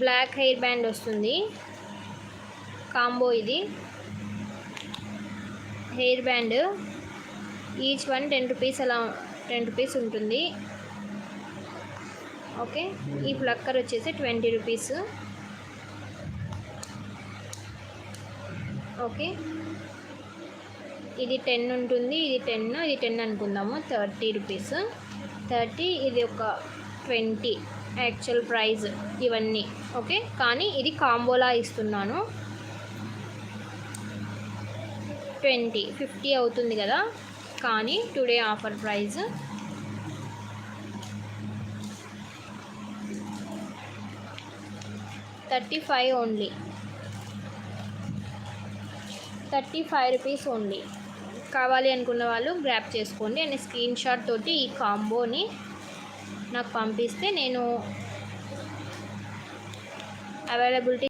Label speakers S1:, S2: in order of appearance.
S1: Black hair band వస్తుంది combo. ఇది hair band each one 10 rupees, అలా 10 రూపీస్ ఉంటుంది. ఓకే, ఈ ఫ్లక్కర్ వచ్చేసి 20 రూపీస్. ఓకే, ఇది 10 ఉంటుంది, ఇది 10 అనుకుందాము. 30 రూపీస్, 30. ఇది ఒక 20 యాక్చువల్ ప్రైస్ ఇవన్నీ. ఓకే, కానీ ఇది కాంబోలా ఇస్తున్నాను. 20, 50 అవుతుంది కదా, కానీ today offer price 35 only. 35 rupees only. కావాలి అనుకున్న వాళ్ళు గ్రాప్ చేసుకోండి. అండ్ స్క్రీన్ షాట్ తోటి ఈ కాంబోని నాకు పంపిస్తే నేను అవైలబిలిటీ